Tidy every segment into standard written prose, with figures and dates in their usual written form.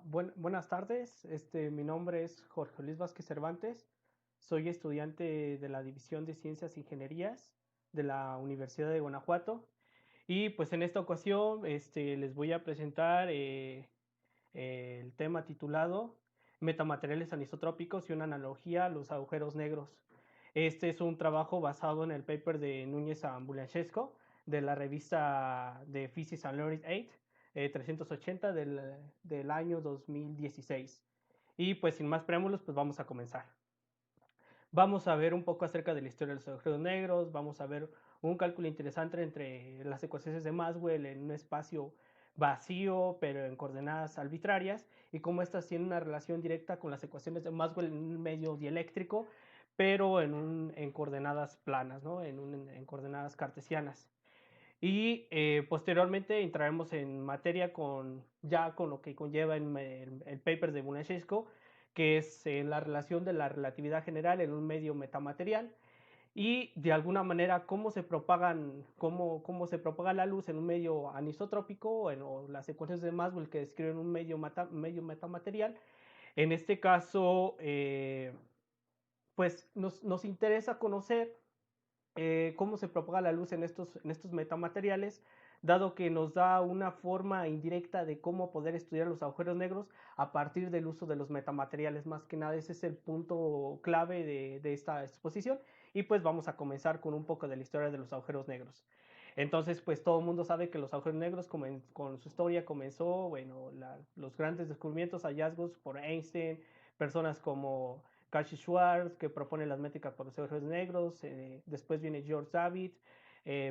Buenas tardes, mi nombre es Jorge Luis Vázquez Cervantes, soy estudiante de la División de Ciencias e Ingenierías de la Universidad de Guanajuato y pues en esta ocasión les voy a presentar el tema titulado Metamateriales anisotrópicos y una analogía a los agujeros negros. Este es un trabajo basado en el paper de Núñez Ambulancesco de la revista de Physics and Learning 8, 380 del año 2016. Y pues sin más preámbulos, pues vamos a comenzar. Vamos a ver un poco acerca de la historia de los agujeros negros, vamos a ver un cálculo interesante entre las ecuaciones de Maxwell en un espacio vacío, pero en coordenadas arbitrarias, y cómo estas tienen una relación directa con las ecuaciones de Maxwell en un medio dieléctrico, pero en coordenadas planas, ¿no? En coordenadas cartesianas. Y posteriormente entraremos en materia ya con lo que conlleva el paper de Bunashesco, que es la relación de la relatividad general en un medio metamaterial y de alguna manera cómo se propaga la luz en un medio anisotrópico o las ecuaciones de Maxwell que describen un medio metamaterial. En este caso, pues nos interesa conocer cómo se propaga la luz en estos metamateriales, dado que nos da una forma indirecta de cómo poder estudiar los agujeros negros a partir del uso de los metamateriales. Más que nada, ese es el punto clave de esta exposición. Y pues vamos a comenzar con un poco de la historia de los agujeros negros. Entonces, pues todo el mundo sabe que los agujeros negros con su historia comenzó, bueno, los grandes descubrimientos, hallazgos por Einstein, personas como Kashi Schwartz, que propone las métricas para los agujeros negros. Después viene George David.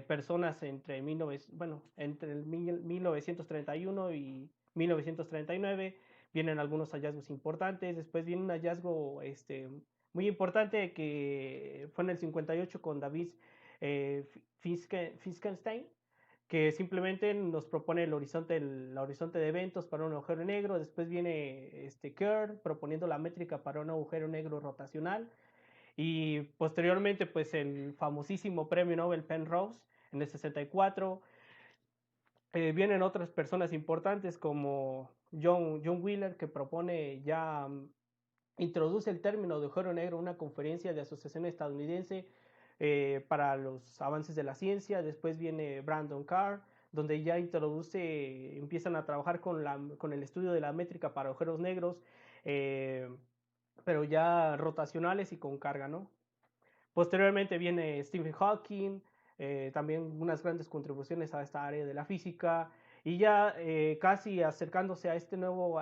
Personas entre el 1931 y 1939 vienen algunos hallazgos importantes. Después viene un hallazgo muy importante que fue en el 58 con David Finkelstein, que simplemente nos propone el horizonte de eventos para un agujero negro. Después viene Kerr proponiendo la métrica para un agujero negro rotacional. Y posteriormente, pues el famosísimo premio Nobel Penrose en el 64. Vienen otras personas importantes como John Wheeler, que propone introduce el término de agujero negro en una conferencia de asociación estadounidense para los avances de la ciencia. Después viene Brandon Carr, donde ya empiezan a trabajar con el estudio de la métrica para agujeros negros, eh, pero ya rotacionales y con carga, ¿no? Posteriormente viene Stephen Hawking, también unas grandes contribuciones a esta área de la física, y ya casi acercándose a este nuevo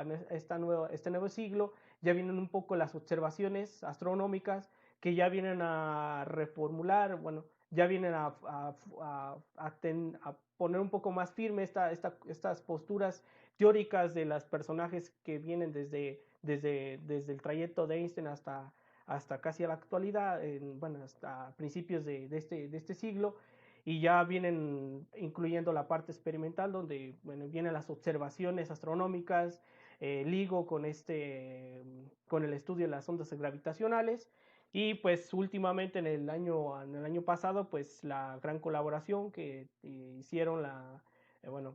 siglo, ya vienen un poco las observaciones astronómicas que ya vienen a reformular, bueno, ya vienen a poner un poco más firme estas posturas teóricas de los personajes que vienen desde el trayecto de Einstein hasta casi a la actualidad, bueno, hasta principios de este siglo, y ya vienen incluyendo la parte experimental donde bueno, vienen las observaciones astronómicas, ligo con el estudio de las ondas gravitacionales, y pues últimamente en el año pasado, pues la gran colaboración que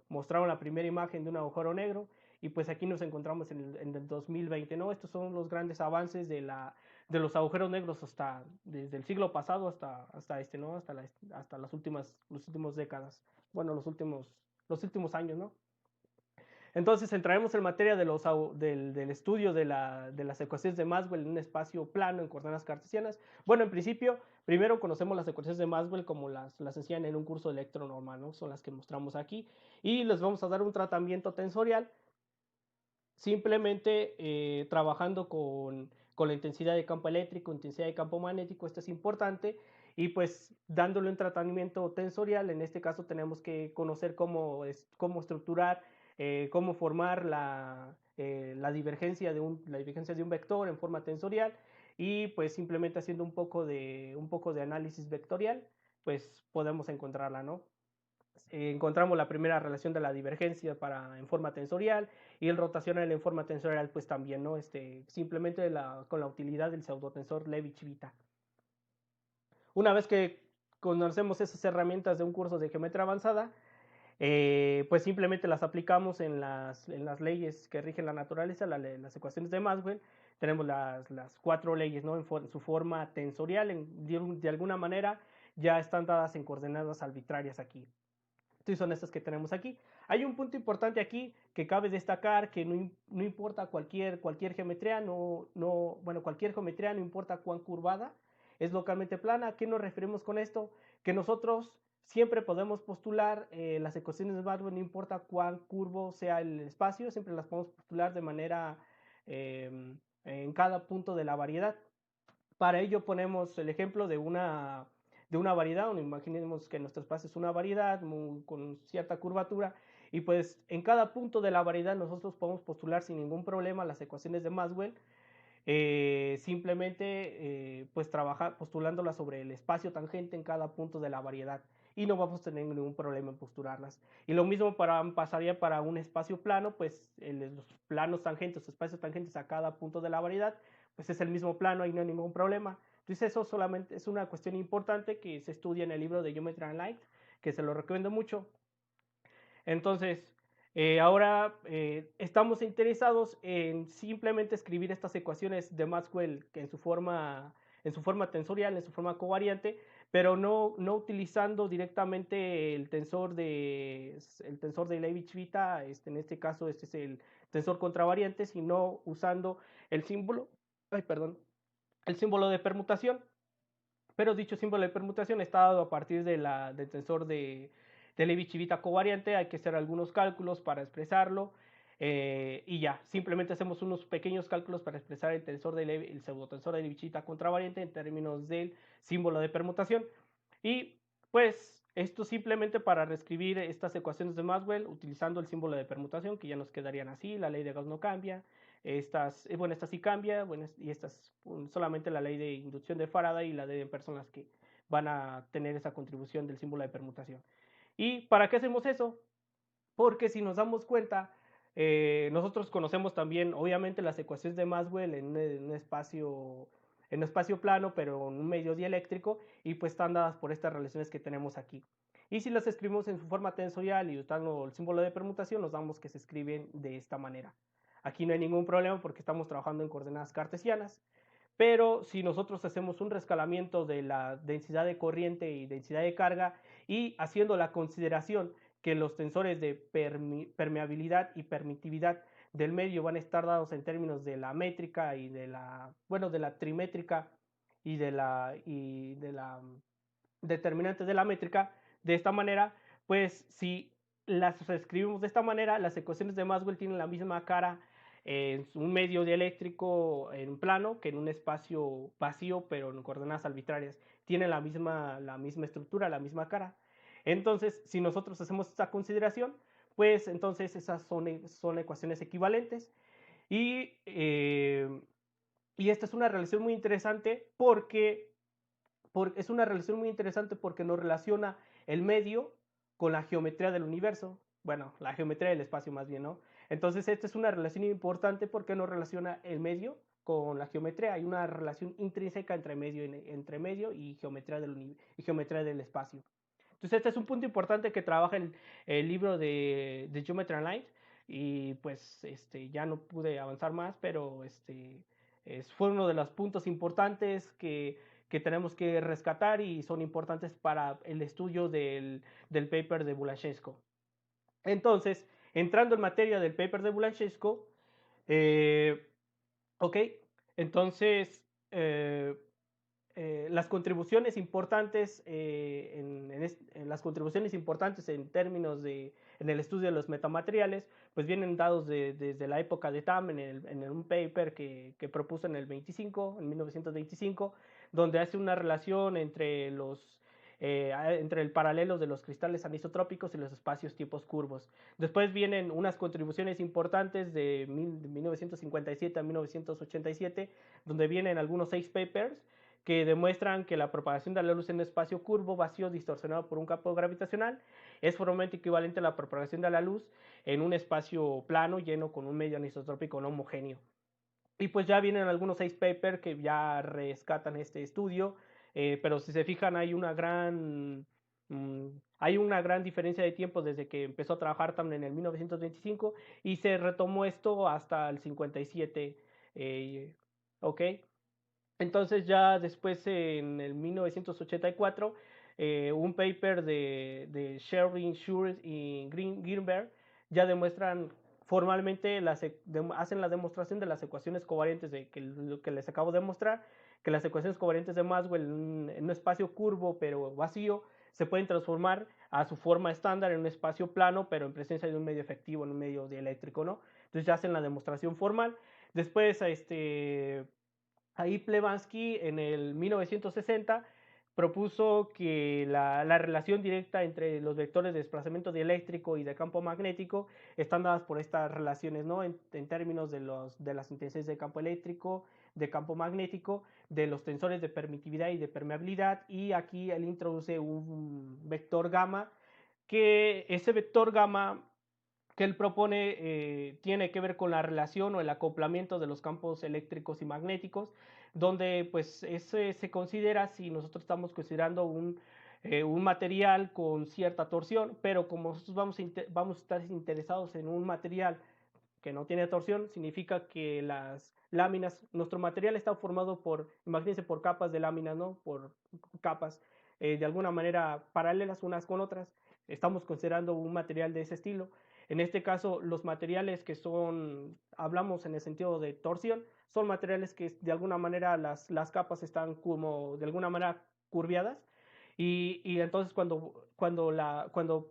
mostraron la primera imagen de un agujero negro, y pues aquí nos encontramos en el 2020, ¿no? Estos son los grandes avances de los agujeros negros desde el siglo pasado hasta ¿no? Hasta los últimos décadas, bueno, los últimos años, ¿no? Entonces entraremos en materia del estudio de las ecuaciones de Maxwell en un espacio plano en coordenadas cartesianas. Bueno, en principio, primero conocemos las ecuaciones de Maxwell como las enseñan en un curso de electronormal, ¿no? Son las que mostramos aquí. Y les vamos a dar un tratamiento tensorial simplemente trabajando con la intensidad de campo eléctrico, intensidad de campo magnético. Esto es importante, y pues dándole un tratamiento tensorial. En este caso tenemos que conocer cómo estructurar, cómo formar la divergencia la divergencia de un vector en forma tensorial, y pues simplemente haciendo un poco de análisis vectorial, pues podemos encontrarla, ¿no? Encontramos la primera relación de la divergencia en forma tensorial, y el rotacional en forma tensorial pues también, ¿no? Simplemente con la utilidad del pseudotensor Levi-Civita. Una vez que conocemos esas herramientas de un curso de geometría avanzada, pues simplemente las aplicamos en las leyes que rigen la naturaleza, las ecuaciones de Maxwell. Tenemos las cuatro leyes, ¿no? En su forma tensorial, de alguna manera ya están dadas en coordenadas arbitrarias aquí. Entonces son estas que tenemos aquí. Hay un punto importante aquí que cabe destacar, que no importa cualquier geometría, bueno, cualquier geometría, no importa cuán curvada, es localmente plana. ¿A qué nos referimos con esto? Que nosotros siempre podemos postular las ecuaciones de Maxwell, no importa cuán curvo sea el espacio, siempre las podemos postular de manera en cada punto de la variedad. Para ello ponemos el ejemplo de una variedad, imaginemos que nuestro espacio es una variedad con cierta curvatura, y pues en cada punto de la variedad nosotros podemos postular sin ningún problema las ecuaciones de Maxwell, simplemente pues trabajar postulándolas sobre el espacio tangente en cada punto de la variedad, y no vamos a tener ningún problema en postularlas. Y lo mismo pasaría para un espacio plano, pues los planos tangentes, espacios tangentes a cada punto de la variedad, pues es el mismo plano y no hay ningún problema. Entonces eso solamente es una cuestión importante que se estudia en el libro de Geometry and Light, que se lo recomiendo mucho. Entonces, ahora estamos interesados en simplemente escribir estas ecuaciones de Maxwell que en su forma tensorial, en su forma covariante, pero no utilizando directamente el tensor de Leibniz-Vita, en este caso este es el tensor contravariante, sino usando el símbolo, ay, perdón, el símbolo de permutación. Pero dicho símbolo de permutación está dado a partir del tensor de Levi-Civita covariante. Hay que hacer algunos cálculos para expresarlo, y ya, simplemente hacemos unos pequeños cálculos para expresar el pseudotensor de Levi-Civita contravariante en términos del símbolo de permutación. Y pues esto simplemente para reescribir estas ecuaciones de Maxwell utilizando el símbolo de permutación, que ya nos quedarían así. La ley de Gauss no cambia, bueno, esta sí cambia, bueno, y estas solamente la ley de inducción de Faraday y la de personas que van a tener esa contribución del símbolo de permutación. ¿Y para qué hacemos eso? Porque si nos damos cuenta, nosotros conocemos también, obviamente, las ecuaciones de Maxwell en un espacio plano, pero en un medio dieléctrico, y pues están dadas por estas relaciones que tenemos aquí. Y si las escribimos en su forma tensorial y usando el símbolo de permutación, nos damos que se escriben de esta manera. Aquí no hay ningún problema porque estamos trabajando en coordenadas cartesianas, pero si nosotros hacemos un rescalamiento de la densidad de corriente y densidad de carga, y haciendo la consideración que los tensores de permeabilidad y permitividad del medio van a estar dados en términos de la métrica y de la trimétrica y de la determinante de la métrica, de esta manera, pues si las escribimos de esta manera, las ecuaciones de Maxwell tienen la misma cara en un medio dieléctrico en plano que en un espacio vacío, pero en coordenadas arbitrarias. Tienen la misma estructura, la misma cara. Entonces, si nosotros hacemos esta consideración, pues entonces esas son ecuaciones equivalentes. Y, y esta es una relación muy interesante es una relación muy interesante porque nos relaciona el medio con la geometría del universo. Bueno, la geometría del espacio más bien, ¿no? Entonces, esta es una relación importante porque nos relaciona el medio con la geometría. Hay una relación intrínseca entre medio y geometría del espacio. Entonces, este es un punto importante que trabaja el libro de Geometry and Light. Y pues ya no pude avanzar más, pero fue uno de los puntos importantes que tenemos que rescatar y son importantes para el estudio del paper de Bulashevsko. Entonces, entrando en materia del paper de Bulashevsko, ok, entonces las contribuciones importantes en las contribuciones importantes en términos en el estudio de los metamateriales, pues vienen dados desde la época de Tam en un paper que propuso en 1925, donde hace una relación entre el paralelo de los cristales anisotrópicos y los espacios tipos curvos. Después vienen unas contribuciones importantes de 1957 a 1987, donde vienen algunos 6 papers que demuestran que la propagación de la luz en un espacio curvo, vacío, distorsionado por un campo gravitacional, es formalmente equivalente a la propagación de la luz en un espacio plano lleno con un medio anisotrópico no homogéneo. Y pues ya vienen algunos 6 papers que ya rescatan este estudio, pero si se fijan hay una gran hay una gran diferencia de tiempo desde que empezó a trabajar también en el 1925 y se retomó esto hasta el 57, ¿ok? Entonces ya después en el 1984, un paper de Sherwin, Schurz y Greenberg ya demuestran formalmente, hacen la demostración de las ecuaciones covariantes de que lo que les acabo de mostrar, que las ecuaciones covariantes de Maxwell en un espacio curvo pero vacío se pueden transformar a su forma estándar en un espacio plano pero en presencia de un medio efectivo, en un medio dieléctrico, ¿no? Entonces ya hacen la demostración formal. Después, ahí Plebansky en el 1960 propuso que la relación directa entre los vectores de desplazamiento dieléctrico y de campo magnético están dadas por estas relaciones, ¿no? En términos de las intensidades de campo eléctrico, de campo magnético, de los tensores de permitividad y de permeabilidad, y aquí él introduce un vector gamma, que ese vector gamma que él propone tiene que ver con la relación o el acoplamiento de los campos eléctricos y magnéticos, donde pues ese se considera, si nosotros estamos considerando un material con cierta torsión, pero como nosotros vamos a estar interesados en un material que no tiene torsión, significa que las láminas, nuestro material está formado por, imagínense, por capas de láminas, ¿no? Por capas de alguna manera paralelas unas con otras. Estamos considerando un material de ese estilo. En este caso, los materiales que son, hablamos en el sentido de torsión, son materiales que de alguna manera las capas están como de alguna manera curviadas y entonces cuando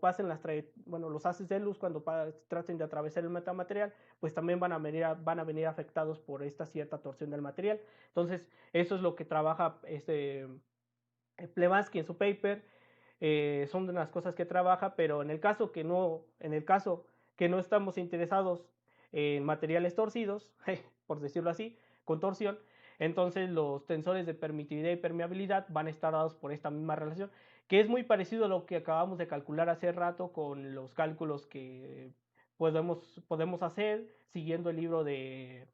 pasen los haces de luz, cuando traten de atravesar el metamaterial, pues también van a venir afectados por esta cierta torsión del material. Entonces, eso es lo que trabaja Plebansky en su paper. Son de las cosas que trabaja, pero en el caso que no estamos interesados en materiales torcidos, por decirlo así, con torsión, entonces los tensores de permitividad y permeabilidad van a estar dados por esta misma relación, que es muy parecido a lo que acabamos de calcular hace rato con los cálculos que podemos hacer siguiendo el libro de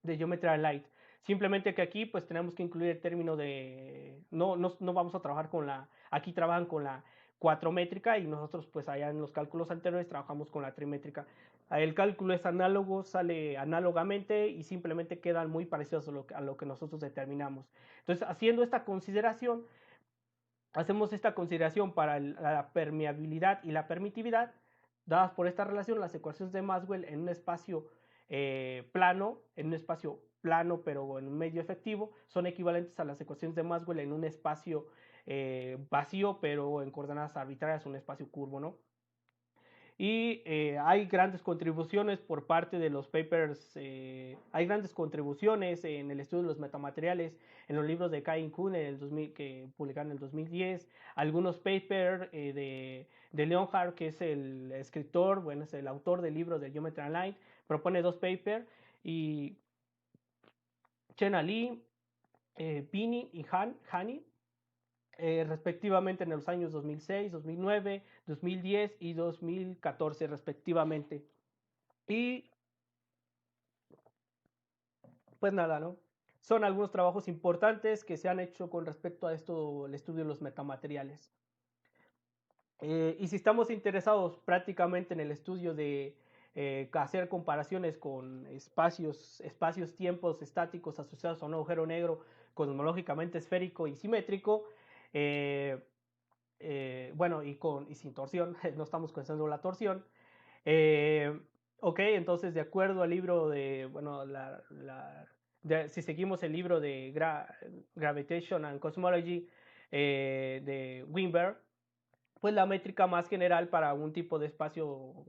Geometry Light. Simplemente que aquí pues tenemos que incluir el término de, no vamos a trabajar con aquí trabajan con la cuatrométrica y nosotros pues allá en los cálculos anteriores trabajamos con la trimétrica. El cálculo es análogo, sale análogamente y simplemente quedan muy parecidos a lo que nosotros determinamos. Entonces, haciendo esta consideración, hacemos esta consideración para la permeabilidad y la permitividad, dadas por esta relación, las ecuaciones de Maxwell en un espacio plano, pero en un medio efectivo, son equivalentes a las ecuaciones de Maxwell en un espacio vacío, pero en coordenadas arbitrarias, un espacio curvo, ¿no? Y hay grandes contribuciones por parte de los papers, hay grandes contribuciones en el estudio de los metamateriales, en los libros de Kai Kuhn que publicaron en el 2010, algunos papers de Leonhard, que es el escritor, bueno, es el autor del libro de Geometry Online, propone dos papers, y Chen Ali, Pini y Hani, respectivamente en los años 2006, 2009, 2010 y 2014 respectivamente. Y pues nada, ¿no? Son algunos trabajos importantes que se han hecho con respecto a esto, el estudio de los metamateriales. Y si estamos interesados prácticamente en el estudio de hacer comparaciones con espacios-tiempos estáticos asociados a un agujero negro cosmológicamente esférico y simétrico, bueno, y sin torsión, no estamos considerando la torsión. Ok, entonces de acuerdo al libro de, bueno, si seguimos el libro de Gravitation and Cosmology de Wimber, pues la métrica más general para un tipo de espacio,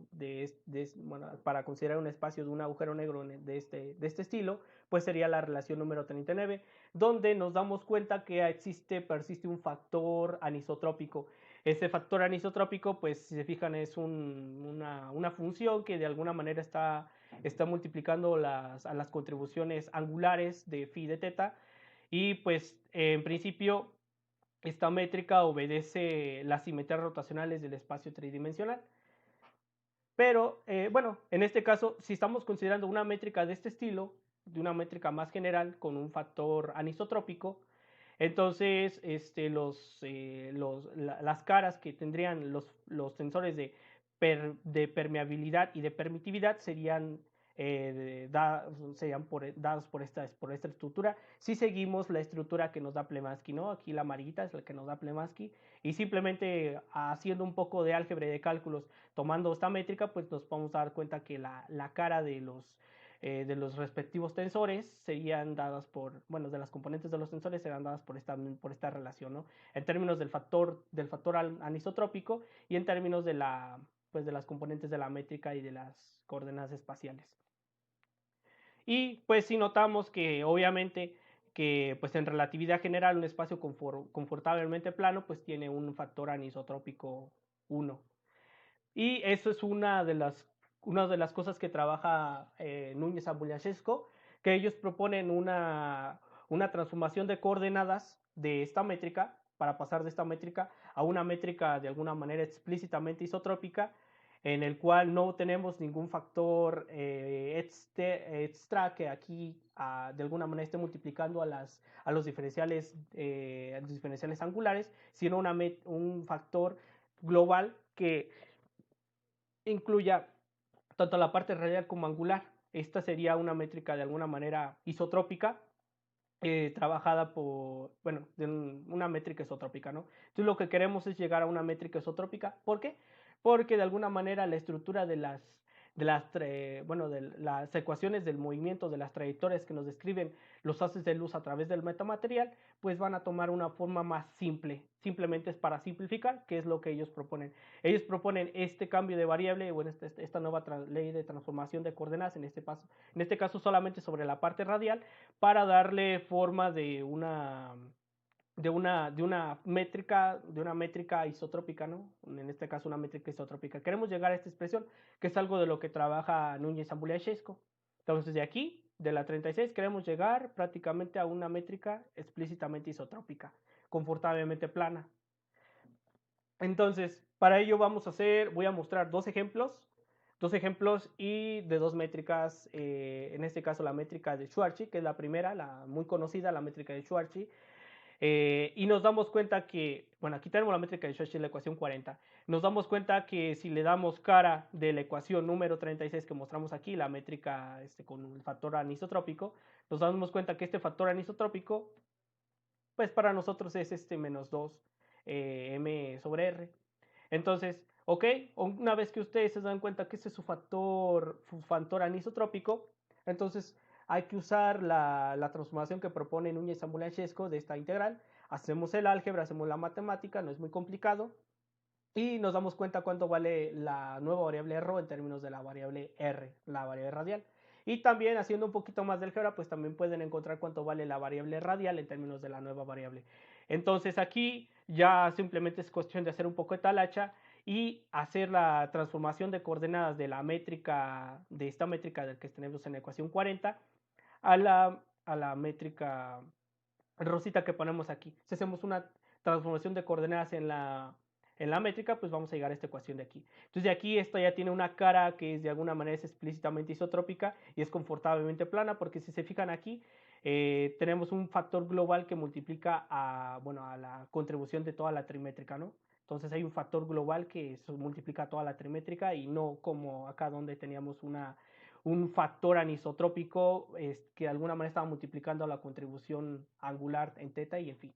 bueno, para considerar un espacio de un agujero negro de este estilo, pues sería la relación número 39, donde nos damos cuenta que persiste un factor anisotrópico. Ese factor anisotrópico, pues si se fijan, es una función que de alguna manera está multiplicando a las contribuciones angulares de phi de teta, y pues en principio esta métrica obedece las simetrías rotacionales del espacio tridimensional. Pero, bueno, en este caso, si estamos considerando una métrica de este estilo, de una métrica más general con un factor anisotrópico, Entonces, las caras que tendrían los sensores de permeabilidad y de permitividad serían, dados por esta estructura. Si seguimos la estructura que nos da Plemansky, ¿no? Aquí la amarillita es la que nos da Plemansky, y simplemente haciendo un poco de álgebra y de cálculos, tomando esta métrica, pues nos podemos dar cuenta que la cara de los respectivos tensores serían dadas por, bueno, de las componentes de los tensores serán dadas por esta relación, ¿no? En términos del factor anisotrópico y en términos pues, de las componentes de la métrica y de las coordenadas espaciales. Y pues si notamos que obviamente que pues en relatividad general un espacio confortablemente plano pues tiene un factor anisotrópico 1. Y eso es una de las cosas que trabaja Núñez Ambuliashevsko, que ellos proponen una transformación de coordenadas de esta métrica para pasar de esta métrica a una métrica de alguna manera explícitamente isotrópica, en el cual no tenemos ningún factor extra que aquí de alguna manera esté multiplicando a los diferenciales angulares, sino un factor global que incluya tanto la parte radial como angular. Esta sería una métrica de alguna manera isotrópica, trabajada por, bueno, una métrica isotrópica, ¿no? Entonces lo que queremos es llegar a una métrica isotrópica. ¿Por qué? Porque de alguna manera la estructura de las ecuaciones del movimiento, de las trayectorias que nos describen los haces de luz a través del metamaterial, pues van a tomar una forma más simple. Simplemente es para simplificar, que es lo que ellos proponen. Ellos proponen este cambio de variable, bueno, esta nueva ley de transformación de coordenadas, en este caso solamente sobre la parte radial, para darle forma de una métrica isotrópica, ¿no? En este caso una métrica isotrópica. Queremos llegar a esta expresión, que es algo de lo que trabaja Núñez Ambuliashevsko. Entonces de aquí, de la 36, queremos llegar prácticamente a una métrica explícitamente isotrópica, confortablemente plana. Entonces, para ello voy a mostrar dos ejemplos y de dos métricas, en este caso la métrica de Schwarzschild, que es la primera, la muy conocida, la métrica de Schwarzschild, y nos damos cuenta que, bueno, aquí tenemos la métrica de Schwarzschild, la ecuación 40, nos damos cuenta que si le damos cara de la ecuación número 36 que mostramos aquí, la métrica con el factor anisotrópico, nos damos cuenta que este factor anisotrópico, pues para nosotros es menos 2 m sobre r. Entonces, ok, una vez que ustedes se dan cuenta que este es su factor anisotrópico, entonces hay que usar la transformación que propone Núñez Ambuliashevsko de esta integral. Hacemos el álgebra, hacemos la matemática, no es muy complicado, y nos damos cuenta cuánto vale la nueva variable ρ en términos de la variable r, la variable radial. Y también haciendo un poquito más de álgebra, pues también pueden encontrar cuánto vale la variable radial en términos de la nueva variable. Entonces aquí ya simplemente es cuestión de hacer un poco de talacha y hacer la transformación de coordenadas de esta métrica del que tenemos en la ecuación 40 a la métrica rosita que ponemos aquí. Si hacemos una transformación de coordenadas en la métrica, pues vamos a llegar a esta ecuación de aquí. Entonces de aquí esta ya tiene una cara que es de alguna manera es explícitamente isotrópica y es confortablemente plana, porque si se fijan aquí, tenemos un factor global que multiplica a la contribución de toda la trimétrica, ¿no? Entonces hay un factor global que multiplica toda la trimétrica y no como acá donde teníamos un factor anisotrópico que de alguna manera estaba multiplicando la contribución angular en teta y en fin.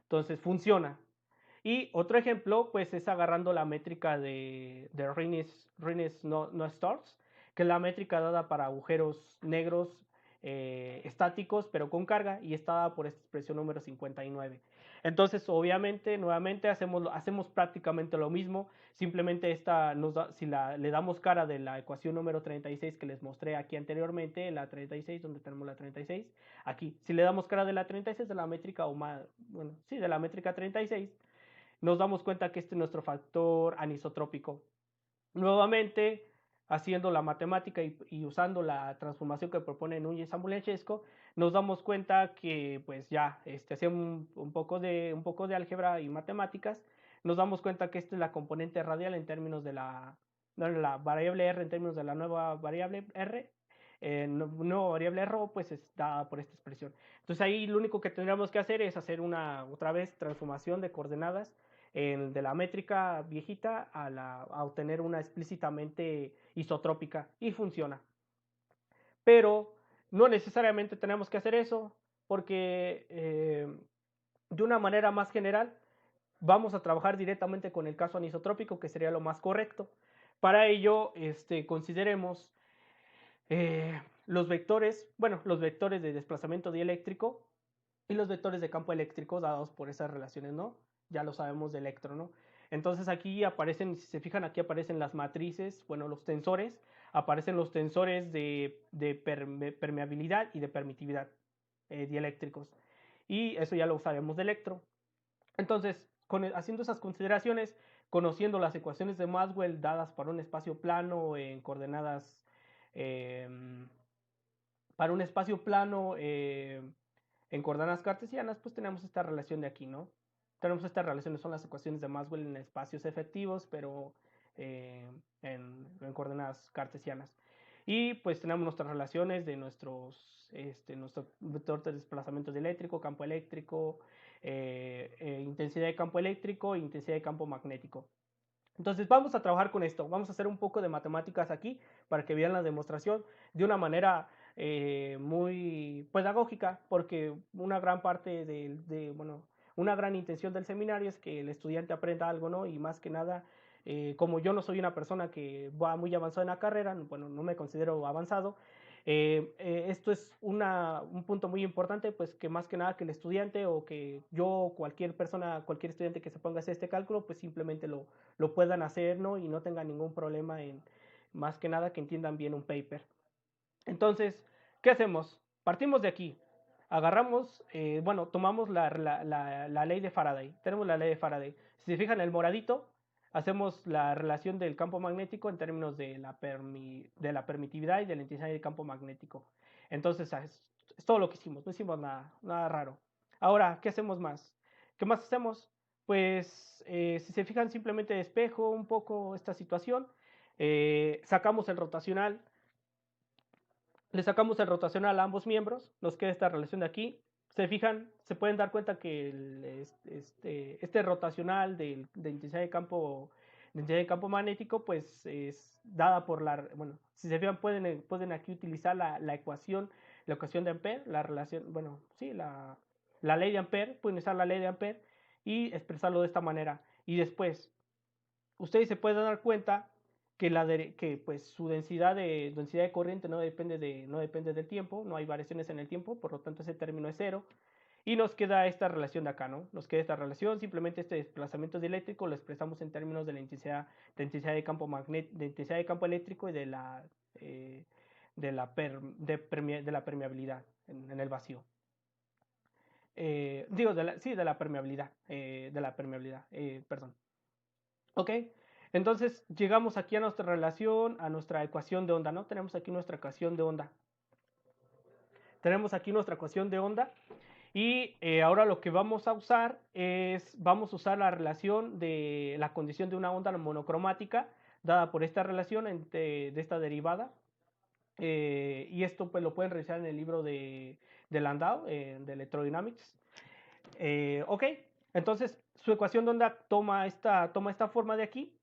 Entonces funciona. Y otro ejemplo, pues es agarrando la métrica de Rines no stars, que es la métrica dada para agujeros negros estáticos, pero con carga, y está dada por esta expresión número 59. Entonces, obviamente, nuevamente hacemos prácticamente lo mismo, simplemente si le damos cara de la ecuación número 36 que les mostré aquí anteriormente, la 36, donde tenemos la 36, aquí, si le damos cara de la 36 de la métrica, de la métrica 36, nos damos cuenta que este es nuestro factor anisotrópico. Nuevamente, haciendo la matemática y usando la transformación que propone Núñez Ambuliashevsko, nos damos cuenta que pues ya haciendo un poco de álgebra y matemáticas, nos damos cuenta que esta es la componente radial en términos de la variable r en términos de la nueva variable r, nueva variable ρ, pues es dada por esta expresión. Entonces ahí lo único que tendríamos que hacer es hacer otra vez transformación de coordenadas de la métrica viejita a obtener una explícitamente isotrópica y funciona. Pero no necesariamente tenemos que hacer eso porque de una manera más general vamos a trabajar directamente con el caso anisotrópico, que sería lo más correcto. Para ello, consideremos los vectores, bueno, los vectores de desplazamiento dieléctrico y los vectores de campo eléctrico dados por esas relaciones, ¿no? Ya lo sabemos de electro, ¿no? Entonces aquí aparecen, si se fijan, aquí aparecen las matrices, bueno, los tensores, aparecen los tensores de permeabilidad y de permitividad dieléctricos. Y eso ya lo sabemos de electro. Entonces, haciendo esas consideraciones, conociendo las ecuaciones de Maxwell dadas para un espacio plano en coordenadas, eh, para un espacio plano en coordenadas cartesianas, pues tenemos esta relación de aquí, ¿no? Tenemos estas relaciones, son las ecuaciones de Maxwell en espacios efectivos, pero en coordenadas cartesianas. Y pues tenemos nuestras relaciones de nuestro vector de desplazamiento eléctrico, campo eléctrico, intensidad de campo eléctrico e intensidad de campo magnético. Entonces vamos a trabajar con esto, vamos a hacer un poco de matemáticas aquí para que vean la demostración de una manera muy pedagógica, porque una gran parte bueno, una gran intención del seminario es que el estudiante aprenda algo, ¿no? Y más que nada, como yo no soy una persona que va muy avanzada en la carrera, bueno, no me considero avanzado, esto es un punto muy importante, pues que más que nada que el estudiante o que yo, cualquier persona, cualquier estudiante que se ponga a hacer este cálculo, pues simplemente lo puedan hacer, ¿no? Y no tengan ningún problema en, más que nada, que entiendan bien un paper. Entonces, ¿qué hacemos? Partimos de aquí. Agarramos, bueno, tomamos la ley de Faraday. Tenemos la ley de Faraday. Si se fijan, el moradito, hacemos la relación del campo magnético en términos de la permitividad y de la intensidad del campo magnético. Entonces, es todo lo que hicimos. No hicimos nada raro. Ahora, ¿qué hacemos más? ¿Qué más hacemos? Pues, si se fijan, simplemente despejo un poco esta situación. Sacamos el rotacional, le sacamos el rotacional a ambos miembros, nos queda esta relación de aquí. Se fijan, se pueden dar cuenta que este rotacional de intensidad de campo magnético, pues es dada por bueno, si se fijan, pueden aquí utilizar la ecuación de Ampère, la relación, bueno, sí, la ley de Ampère, pueden usar la ley de Ampère y expresarlo de esta manera. Y después, ustedes se pueden dar cuenta que pues su densidad de corriente no depende del tiempo, no hay variaciones en el tiempo, por lo tanto ese término es cero. Y nos queda esta relación de acá, ¿no? Nos queda esta relación, simplemente este desplazamiento dieléctrico lo expresamos en términos de intensidad de campo eléctrico y de la permeabilidad en el vacío. Digo, sí, de la permeabilidad, perdón. ¿Ok? Entonces llegamos aquí a nuestra relación, a nuestra ecuación de onda, ¿no? Tenemos aquí nuestra ecuación de onda. Tenemos aquí nuestra ecuación de onda y ahora lo que vamos a usar vamos a usar la relación de la condición de una onda monocromática dada por esta relación de esta derivada. Y esto pues lo pueden revisar en el libro de Landau, de Electrodynamics. Ok, entonces su ecuación de onda toma esta forma de aquí.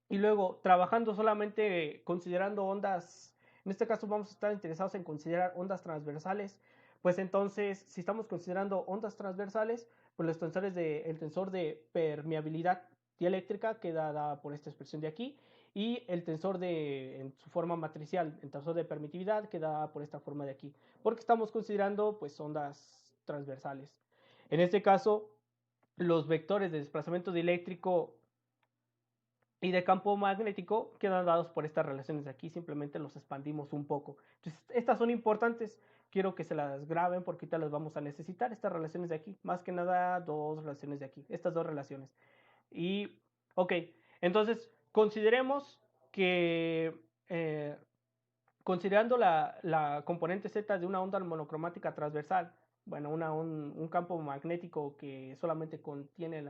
Y luego, trabajando solamente considerando ondas, en este caso vamos a estar interesados en considerar ondas transversales, pues entonces, si estamos considerando ondas transversales, pues el tensor de permeabilidad dieléctrica queda dada por esta expresión de aquí, y el tensor en su forma matricial, el tensor de permitividad, queda dada por esta forma de aquí, porque estamos considerando pues ondas transversales. En este caso, los vectores de desplazamiento dieléctrico y de campo magnético quedan dados por estas relaciones de aquí, simplemente los expandimos un poco. Entonces, estas son importantes, quiero que se las graben porque ahorita las vamos a necesitar, estas relaciones de aquí, más que nada dos relaciones de aquí, estas dos relaciones. Y, ok, entonces, consideremos que, considerando la componente Z de una onda monocromática transversal, bueno, un campo magnético que solamente contiene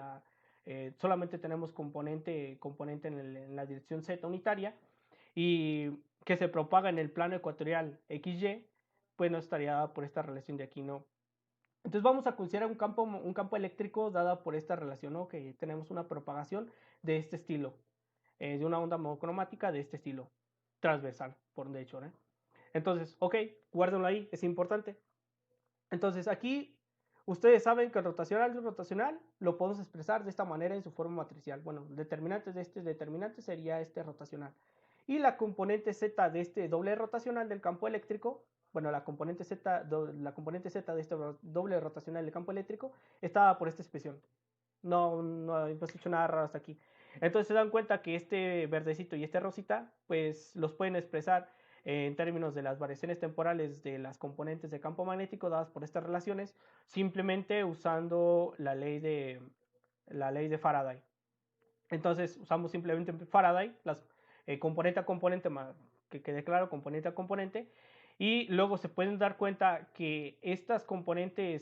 solamente tenemos componente en la dirección Z unitaria, y que se propaga en el plano ecuatorial XY, pues no estaría dada por esta relación de aquí, ¿no? Entonces vamos a considerar un campo eléctrico dada por esta relación, ¿no? Que tenemos una propagación de este estilo, de una onda monocromática de este estilo, transversal, por de hecho, ¿eh? Entonces, ok, guárdenlo ahí, es importante. Entonces aquí ustedes saben que el rotacional lo podemos expresar de esta manera en su forma matricial. Bueno, el determinante de este determinante sería este rotacional. Y la componente z de este doble rotacional del campo eléctrico, bueno, la componente z de este doble rotacional del campo eléctrico está por esta expresión. No hemos hecho nada raro hasta aquí. Entonces se dan cuenta que este verdecito y este rosita, pues los pueden expresar en términos de las variaciones temporales de las componentes de campo magnético dadas por estas relaciones, simplemente usando la ley de Faraday. Entonces usamos simplemente Faraday, componente a componente, que quede claro, componente a componente, y luego se pueden dar cuenta que estas componente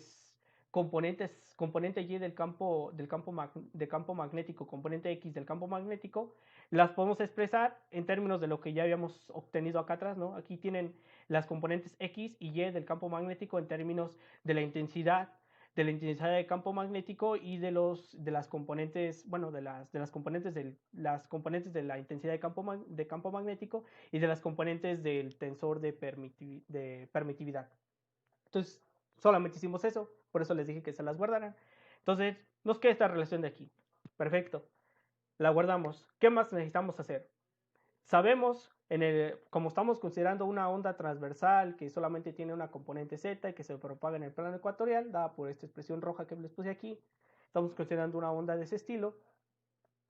Y del campo magnético, componente X del campo magnético, las podemos expresar en términos de lo que ya habíamos obtenido acá atrás, ¿no? Aquí tienen las componentes X y Y del campo magnético en términos de la intensidad de campo magnético y de las componentes, bueno, de las componentes de la intensidad de campo magnético y de las componentes del tensor de permitividad. Entonces, solamente hicimos eso, por eso les dije que se las guardaran. Entonces, nos queda esta relación de aquí. Perfecto. La guardamos. ¿Qué más necesitamos hacer? Sabemos, como estamos considerando una onda transversal que solamente tiene una componente Z y que se propaga en el plano ecuatorial, dada por esta expresión roja que les puse aquí, estamos considerando una onda de ese estilo.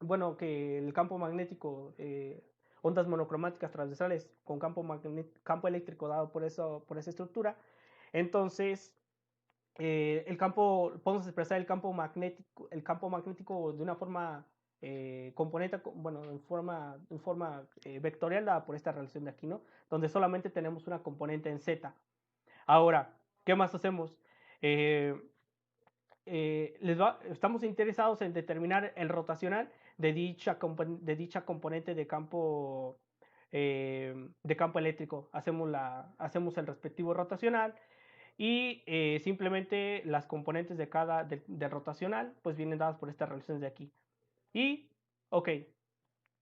Bueno, que el campo magnético, ondas monocromáticas transversales con campo eléctrico dado por esa estructura. Entonces, podemos expresar el campo magnético de una forma componente, bueno, en forma vectorial dada por esta relación de aquí, ¿no? Donde solamente tenemos una componente en Z. Ahora, ¿qué más hacemos? Estamos interesados en determinar el rotacional de dicha componente de campo eléctrico. Hacemos el respectivo rotacional y simplemente las componentes del rotacional pues vienen dadas por estas relaciones de aquí. Y, ok,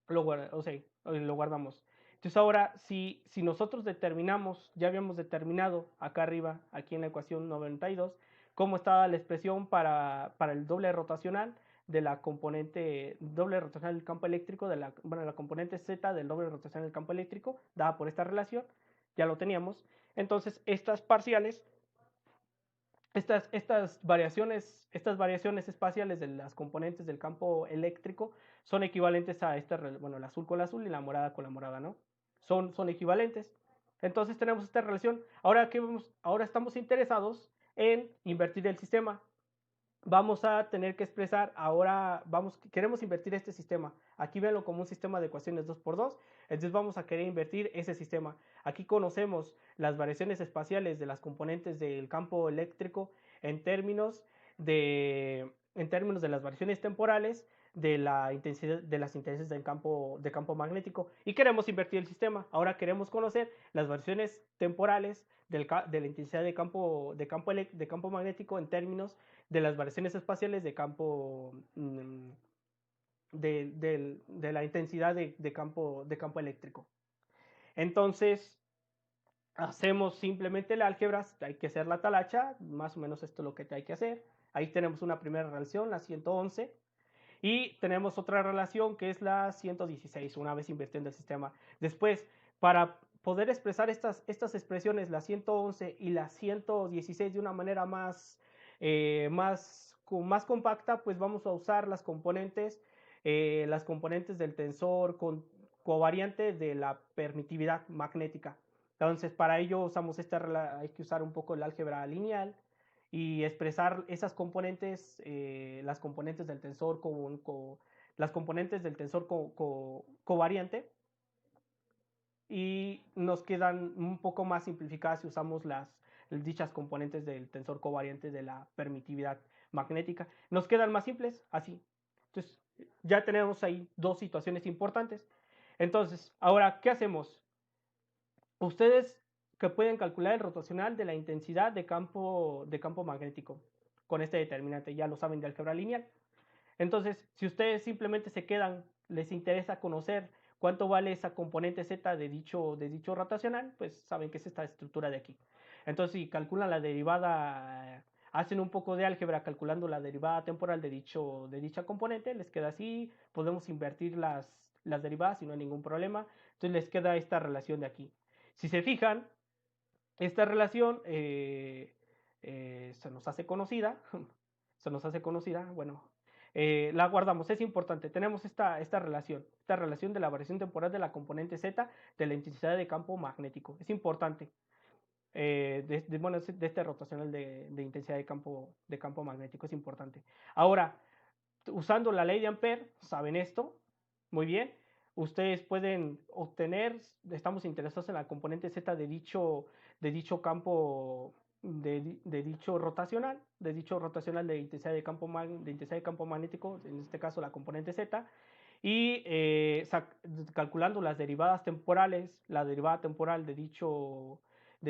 lo guardamos. Entonces ahora, si nosotros ya habíamos determinado acá arriba, aquí en la ecuación 92, cómo estaba la expresión para el doble rotacional del campo eléctrico, la componente Z del doble rotacional del campo eléctrico, dada por esta relación, ya lo teníamos. Entonces, estas variaciones espaciales de las componentes del campo eléctrico son equivalentes a el azul con el azul y la morada con la morada, ¿no? Son equivalentes. Entonces tenemos esta relación. Ahora estamos interesados en invertir el sistema. Vamos a tener que expresar queremos invertir este sistema. Aquí véanlo como un sistema de ecuaciones 2x2. Entonces vamos a querer invertir ese sistema. Aquí conocemos las variaciones espaciales de las componentes del campo eléctrico en términos de las variaciones temporales de las intensidades de campo magnético y queremos invertir el sistema. Ahora queremos conocer las variaciones temporales de la intensidad de campo magnético en términos de las variaciones espaciales de campo de la intensidad de campo eléctrico. Entonces, hacemos simplemente el álgebra, hay que hacer la talacha, más o menos esto es lo que hay que hacer. Ahí tenemos una primera relación, la 111, y tenemos otra relación que es la 116, una vez invirtiendo el sistema. Después, para poder expresar estas expresiones, la 111 y la 116 de una manera más compacta, pues vamos a usar las componentes del tensor covariante de la permitividad magnética. Entonces, para ello hay que usar un poco el álgebra lineal y expresar esas componentes, las componentes del tensor covariante, y nos quedan un poco más simplificadas si usamos dichas componentes del tensor covariante de la permitividad magnética. Nos quedan más simples, así. Entonces, ya tenemos ahí dos situaciones importantes. Entonces, ahora, ¿qué hacemos? ustedes que pueden calcular el rotacional de la intensidad de campo magnético con este determinante, ya lo saben de álgebra lineal. Entonces, si ustedes simplemente se quedan, les interesa conocer cuánto vale esa componente Z de dicho rotacional, pues saben que es esta estructura de aquí. Entonces, si calculan la derivada, hacen un poco de álgebra calculando la derivada temporal de dicha componente, les queda así, podemos invertir las derivadas y no hay ningún problema. Entonces les queda esta relación de aquí. Si se fijan, esta relación se nos hace conocida, bueno, la guardamos, es importante, tenemos esta relación de la variación temporal de la componente Z de la intensidad de campo magnético, es importante, bueno, de este rotacional de intensidad de campo magnético, es importante. Ahora, usando la ley de Ampère, saben esto, muy bien, ustedes pueden obtener, estamos interesados en la componente Z de dicho campo, de dicho rotacional de intensidad de campo magnético, en este caso la componente Z, y calculando las derivadas temporales, la derivada temporal de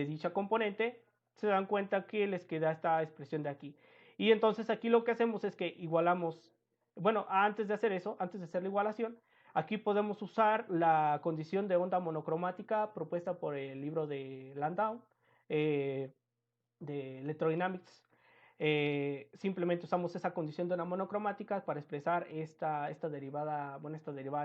dicha componente, se dan cuenta que les queda esta expresión de aquí. Y entonces aquí lo que hacemos es que igualamos, bueno, antes de hacer eso, antes de hacer la igualación, aquí podemos usar la condición de onda monocromática propuesta por el libro de Landau, eh, de Electrodynamics. Simplemente usamos esa condición de onda monocromática para expresar esta derivada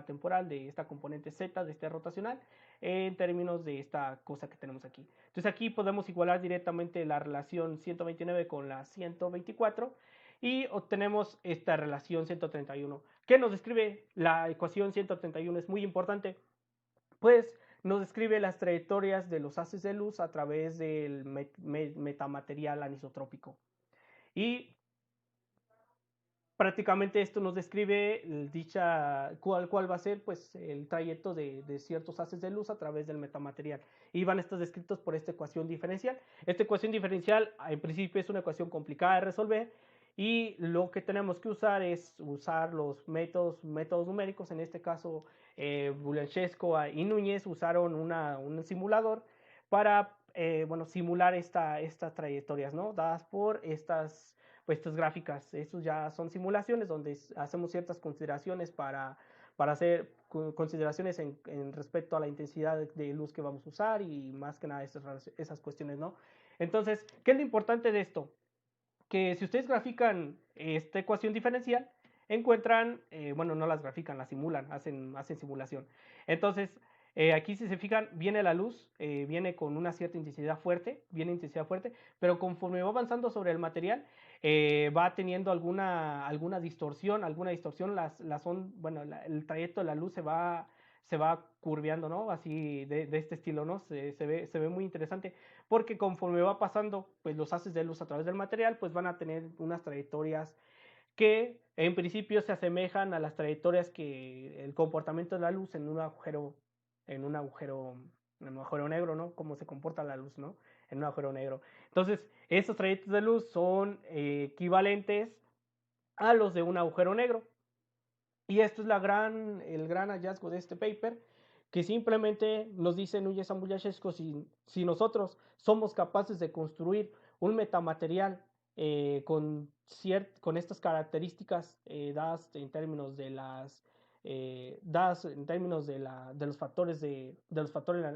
temporal de esta componente Z de este rotacional en términos de esta cosa que tenemos aquí. Entonces aquí podemos igualar directamente la relación 129 con la 124 y obtenemos esta relación 131. ¿Qué nos describe la ecuación 131? Es muy importante, pues nos describe las trayectorias de los haces de luz a través del metamaterial anisotrópico. Y prácticamente esto nos describe cuál va a ser pues, el trayecto de ciertos haces de luz a través del metamaterial. Y van a estar descritos por esta ecuación diferencial. Esta ecuación diferencial, en principio, es una ecuación complicada de resolver. Y lo que tenemos que usar es usar los métodos numéricos. En este caso, Bulanchesco y Núñez usaron un simulador para simular estas trayectorias, ¿no? Dadas por estas gráficas. Estos ya son simulaciones donde hacemos ciertas consideraciones para hacer consideraciones en respecto a la intensidad de luz que vamos a usar y más que nada esas cuestiones, ¿no? Entonces, ¿qué es lo importante de esto? Que si ustedes grafican esta ecuación diferencial, encuentran, bueno, no las grafican, las simulan, hacen simulación. Entonces, aquí si se fijan, viene la luz, viene con una cierta intensidad fuerte, pero conforme va avanzando sobre el material, va teniendo alguna distorsión, el trayecto de la luz se va curveando, ¿no? Así de este estilo, ¿no? Se ve muy interesante porque conforme va pasando pues los haces de luz a través del material, pues van a tener unas trayectorias que en principio se asemejan a las trayectorias que el comportamiento de la luz en un agujero negro, ¿no? Cómo se comporta la luz, ¿no? En un agujero negro. Entonces, esos trayectos de luz son equivalentes a los de un agujero negro. Y esto es el gran hallazgo de este paper, que simplemente nos dice Núñez Ambullachesco, si nosotros somos capaces de construir un metamaterial con estas características dadas en términos de los factores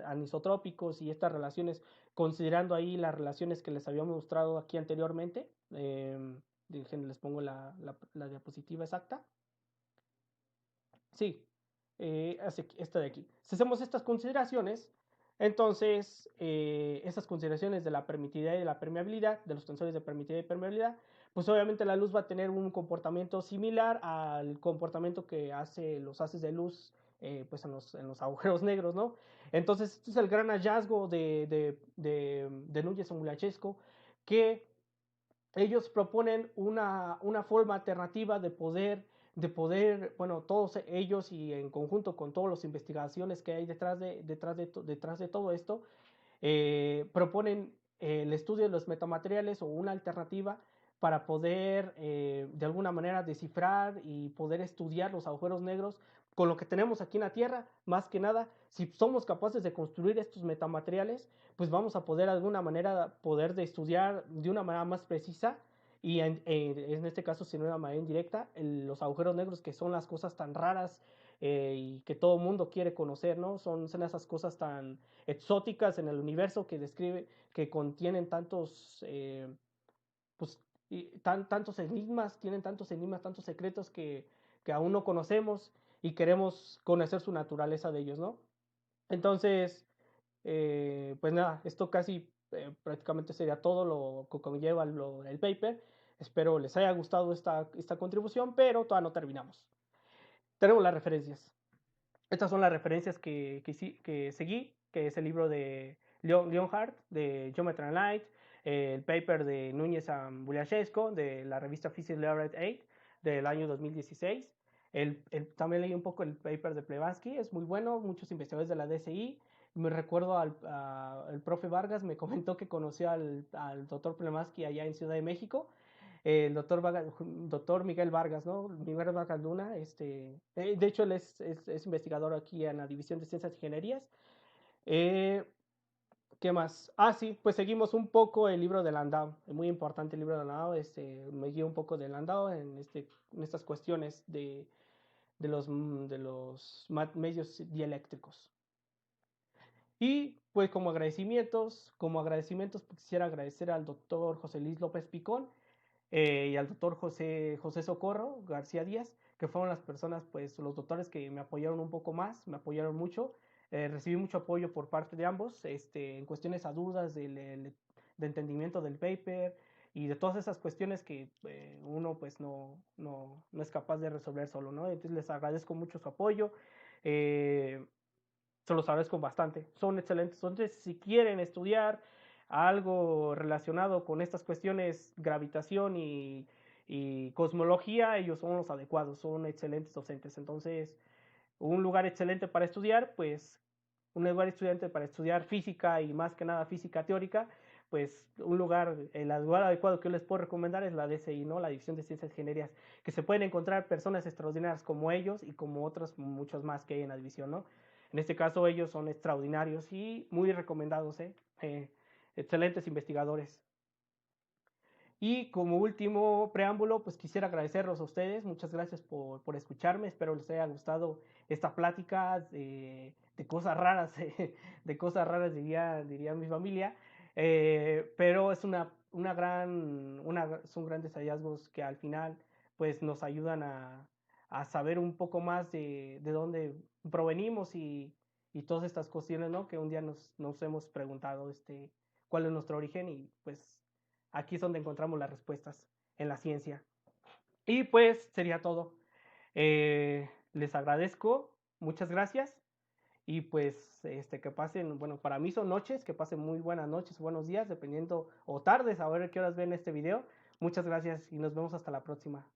anisotrópicos y estas relaciones, considerando ahí las relaciones que les habíamos mostrado aquí anteriormente, les pongo la diapositiva exacta. Sí, esta de aquí. Si hacemos estas consideraciones, entonces esas consideraciones de la permitividad y de la permeabilidad, de los tensores de permitividad y permeabilidad, pues obviamente la luz va a tener un comportamiento similar al comportamiento que hace los haces de luz pues en los agujeros negros, ¿no? Entonces, este es el gran hallazgo de Núñez y Mulachesco, que ellos proponen una forma alternativa bueno, todos ellos y en conjunto con todas las investigaciones que hay detrás de todo esto, proponen el estudio de los metamateriales o una alternativa para poder de alguna manera descifrar y poder estudiar los agujeros negros con lo que tenemos aquí en la Tierra, más que nada, si somos capaces de construir estos metamateriales, pues vamos a poder de alguna manera poder de estudiar de una manera más precisa y en este caso, si no de una manera indirecta, los agujeros negros, que son las cosas tan raras y que todo el mundo quiere conocer, ¿no? Son esas cosas tan exóticas en el universo que describe, que contienen tantos, pues, tantos enigmas, tienen tantos enigmas, tantos secretos que aún no conocemos y queremos conocer su naturaleza de ellos, ¿no? Entonces, pues nada, esto casi prácticamente sería todo lo que conlleva el paper. Espero les haya gustado esta contribución, pero todavía no terminamos. Tenemos las referencias. Estas son las referencias que seguí, que es el libro de Leonhardt, de Geometry and Light, el paper de Núñez Buliashevsko, de la revista Physics Leverage 8, del año 2016. También leí un poco el paper de Plebansky, es muy bueno, muchos investigadores de la DSI. Me recuerdo el profe Vargas, me comentó que conoció al doctor Plebansky allá en Ciudad de México, el doctor Miguel Vargas, ¿no? Miguel Vargas Luna, de hecho él es investigador aquí en la División de Ciencias e Ingenierías. ¿Qué más? Ah, sí, pues seguimos un poco el libro de Landau, muy importante el libro de Landau, me guío un poco de Landau en estas cuestiones de los medios dieléctricos. Y pues como agradecimientos pues, quisiera agradecer al doctor José Luis López Picón, y al doctor José Socorro García Díaz, que fueron las personas, pues los doctores que me apoyaron un poco más, me apoyaron mucho. Recibí mucho apoyo por parte de ambos, en cuestiones a dudas de entendimiento del paper y de todas esas cuestiones que uno pues no es capaz de resolver solo, ¿no? Entonces les agradezco mucho su apoyo. Se los agradezco bastante, son excelentes. Entonces, si quieren estudiar algo relacionado con estas cuestiones, gravitación y cosmología, ellos son los adecuados, son excelentes docentes. Entonces, un lugar excelente para estudiar, pues un lugar estudiante para estudiar física y más que nada física teórica, pues el lugar adecuado que yo les puedo recomendar es la DSI, ¿no? La División de Ciencias e Ingenierías, que se pueden encontrar personas extraordinarias como ellos y como otros muchos más que hay en la división, ¿no? En este caso ellos son extraordinarios y muy recomendados, excelentes investigadores. Y como último preámbulo, pues quisiera agradecerlos a ustedes. Muchas gracias por escucharme. Espero les haya gustado esta plática de cosas raras, de cosas raras diría mi familia. Pero es son grandes hallazgos que al final pues nos ayudan a saber un poco más de dónde provenimos y todas estas cuestiones, ¿no? Que un día nos hemos preguntado cuál es nuestro origen y pues aquí es donde encontramos las respuestas en la ciencia. Y pues sería todo. Les agradezco, muchas gracias. Y pues que pasen, bueno, para mí son noches, que pasen muy buenas noches, buenos días, dependiendo, o tardes, a ver qué horas ven este video. Muchas gracias y nos vemos hasta la próxima.